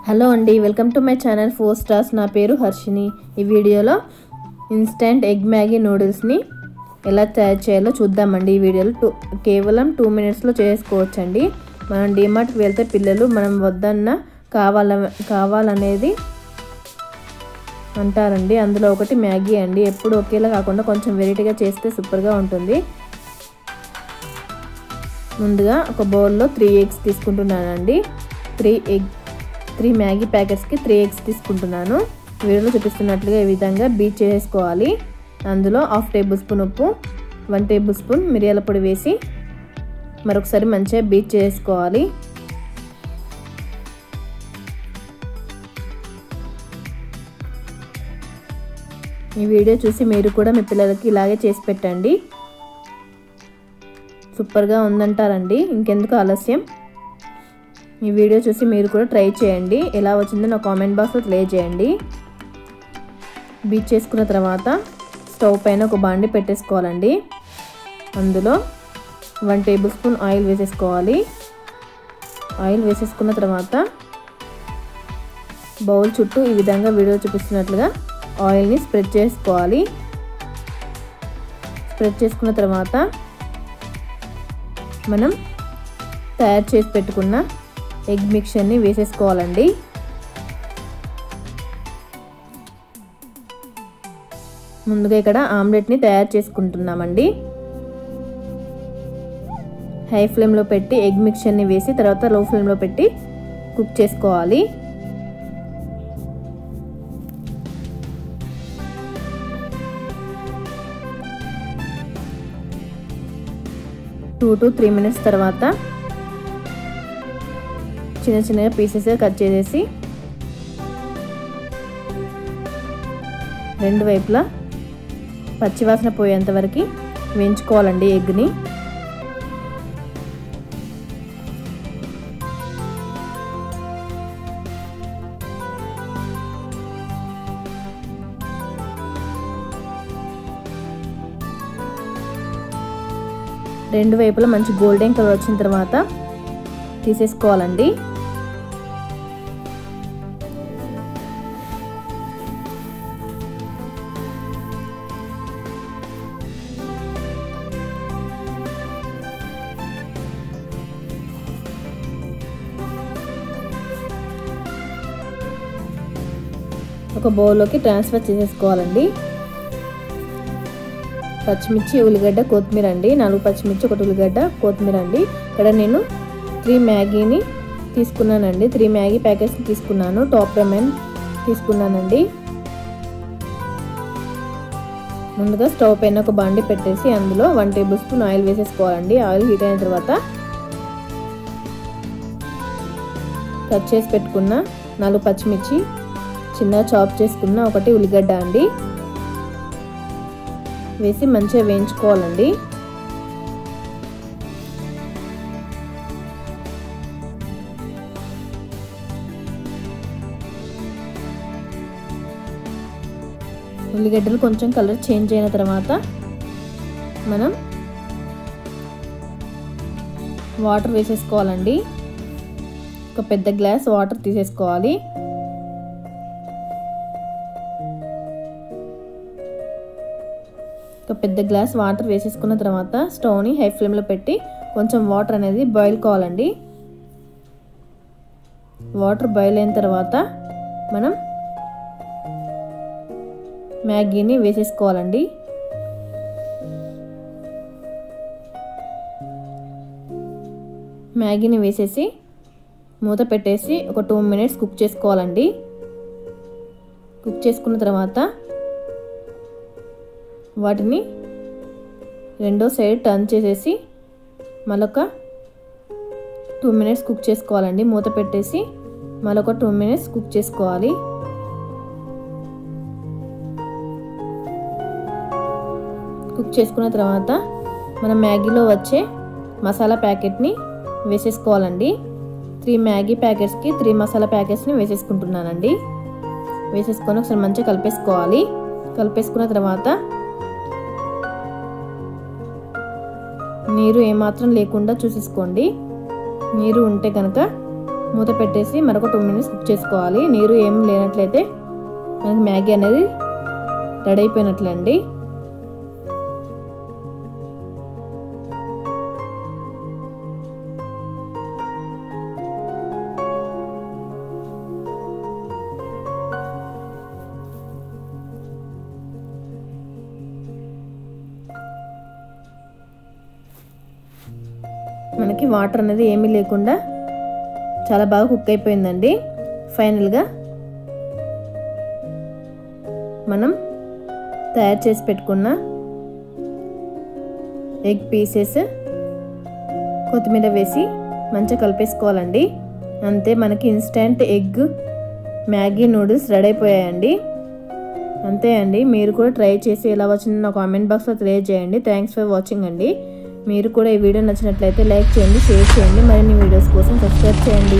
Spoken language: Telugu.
హలో అండి, welcome to my channel 4 stars. నా పేరు హర్షిని. ఈ వీడియోలో ఇన్స్టెంట్ ఎగ్ మ్యాగీ నూడిల్స్ని ఎలా తయారు చేయాలో చూద్దామండి. ఈ వీడియోలో కేవలం 2 మినిట్స్లో చేసుకోవచ్చండి. మనం డిమార్ట్కి వెళ్తే పిల్లలు మనం వద్దన్న కావాలనేది అంటారండి. అందులో ఒకటి మ్యాగీ అండి. ఎప్పుడు ఒకేలా కాకుండా కొంచెం వెరైటీగా చేస్తే సూపర్గా ఉంటుంది. ముందుగా ఒక బౌల్లో 3 ఎగ్స్ తీసుకుంటున్నానండి. 3 మ్యాగీ ప్యాకెట్స్కి 3 ఎగ్స్ తీసుకుంటున్నాను. వీడియోలో చూపిస్తున్నట్లుగా ఈ విధంగా బీట్ చేసుకోవాలి. అందులో 1/2 టేబుల్ స్పూన్ ఉప్పు, 1 టేబుల్ స్పూన్ మిరియాల పొడి వేసి మరొకసారి మంచిగా బీట్ చేసుకోవాలి. ఈ వీడియో చూసి మీరు కూడా మీ పిల్లలకి ఇలాగే చేసి పెట్టండి. సూపర్గా ఉందంటారండి. ఇంకెందుకు ఆలస్యం, ఈ వీడియో చూసి మీరు కూడా ట్రై చేయండి. ఎలా వచ్చిందో నా కామెంట్ బాక్స్లో తెలియజేయండి. బీట్ చేసుకున్న తర్వాత స్టవ్ పైన ఒక బాండి పెట్టేసుకోవాలండి. అందులో 1 టేబుల్ స్పూన్ ఆయిల్ వేసేసుకోవాలి. ఆయిల్ వేసేసుకున్న తర్వాత బౌల్ చుట్టూ ఈ విధంగా వీడియో చూపిస్తున్నట్లుగా ఆయిల్ని స్ప్రెడ్ చేసుకోవాలి. స్ప్రెడ్ చేసుకున్న తర్వాత మనం తయారు చేసి పెట్టుకున్న ఎగ్ మిక్చర్ని వేసేసుకోవాలండి. ముందుగా ఇక్కడ ఆమ్లెట్ని తయారు చేసుకుంటున్నామండి. హై ఫ్లేమ్లో పెట్టి ఎగ్ మిక్చర్ని వేసి తర్వాత లో ఫ్లేమ్లో పెట్టి కుక్ చేసుకోవాలి. టూ to 3 మినిట్స్ తర్వాత చిన్న చిన్నగా పీసెస్గా కట్ చేసేసి రెండు వైపులా పచ్చివాసన పోయేంత వరకు వేయించుకోవాలండి ఎగ్ని. రెండు వైపులా మంచి గోల్డెన్ కలర్ వచ్చిన తర్వాత తీసేసుకోవాలండి. ఒక బౌల్లోకి ట్రాన్స్ఫర్ చేసేసుకోవాలండి. పచ్చిమిర్చి, ఉల్లిగడ్డ, కొత్తిమీర అండి. 4 పచ్చిమిర్చి, 1 ఉల్లిగడ్డ, కొత్తిమీర అండి. ఇక్కడ నేను 3 మ్యాగీని తీసుకున్నానండి. 3 మ్యాగీ ప్యాకెట్స్ తీసుకున్నాను. టాప్ రమెన్ తీసుకున్నానండి. ముందుగా స్టవ్ పైన ఒక బాండి పెట్టేసి అందులో 1 టేబుల్ స్పూన్ ఆయిల్ వేసేసుకోవాలండి. ఆయిల్ హీట్ అయిన తర్వాత కట్ చేసి పెట్టుకున్న 4 పచ్చిమిర్చి, చిన్న చాప్ చేసుకున్న 1 ఉల్లిగడ్డ అండి వేసి మంచిగా వేయించుకోవాలండి. ఉల్లిగడ్డలు కొంచెం కలర్ చేంజ్ అయిన తర్వాత మనం వాటర్ వేసేసుకోవాలండి. ఒక పెద్ద గ్లాస్ వాటర్ తీసేసుకోవాలి. ఒక పెద్ద గ్లాస్ వాటర్ వేసేసుకున్న తర్వాత స్టవ్ని హై ఫ్లేమ్లో పెట్టి కొంచెం వాటర్ అనేది బాయిల్ కావాలండి. వాటర్ బాయిల్ అయిన తర్వాత మనం మ్యాగీని వేసేసుకోవాలండి. మ్యాగీని వేసేసి మూత పెట్టేసి ఒక 2 మినిట్స్ కుక్ చేసుకోవాలండి. కుక్ చేసుకున్న తర్వాత వాటిని రెండో సైడ్ టర్న్ చేసేసి మరొక 2 మినిట్స్ కుక్ చేసుకోవాలండి. మూత పెట్టేసి మరొక 2 మినిట్స్ కుక్ చేసుకోవాలి. కుక్ చేసుకున్న తర్వాత మనం మ్యాగీలో వచ్చే మసాలా ప్యాకెట్ని వేసేసుకోవాలండి. 3 మ్యాగీ ప్యాకెట్స్కి 3 మసాలా ప్యాకెట్స్ని వేసేసుకుంటున్నానండి. వేసేసుకొని ఒకసారి మంచిగా కలిపేసుకోవాలి. కలిపేసుకున్న తర్వాత నీరు ఏమాత్రం లేకుండా చూసేసుకోండి. నీరు ఉంటే కనుక మూత పెట్టేసి మరొక 2 మినిట్స్ కుక్ చేసుకోవాలి. నీరు ఏం లేనట్లయితే మనకి మ్యాగీ అనేది రెడీ అయిపోయినట్లే అండి. మనకి వాటర్ అనేది ఏమీ లేకుండా చాలా బాగా కుక్ అయిపోయిందండి. ఫైనల్గా మనం తయారు చేసి పెట్టుకున్న ఎగ్ పీసెస్ కొత్తిమీర వేసి మంచిగా కలిపేసుకోవాలండి. అంతే, మనకి instant egg Maggi noodles ready అయిపోయాయండి. అంతే అండి, మీరు కూడా ట్రై చేసి ఎలా వచ్చిందో నా కామెంట్ బాక్స్లో తెలియజేయండి. థ్యాంక్స్ ఫర్ వాచింగ్ అండి. మీరు కూడా ఈ వీడియో నచ్చినట్లయితే లైక్ చేయండి, షేర్ చేయండి. మరిన్ని వీడియోస్ కోసం సబ్స్క్రైబ్ చేయండి.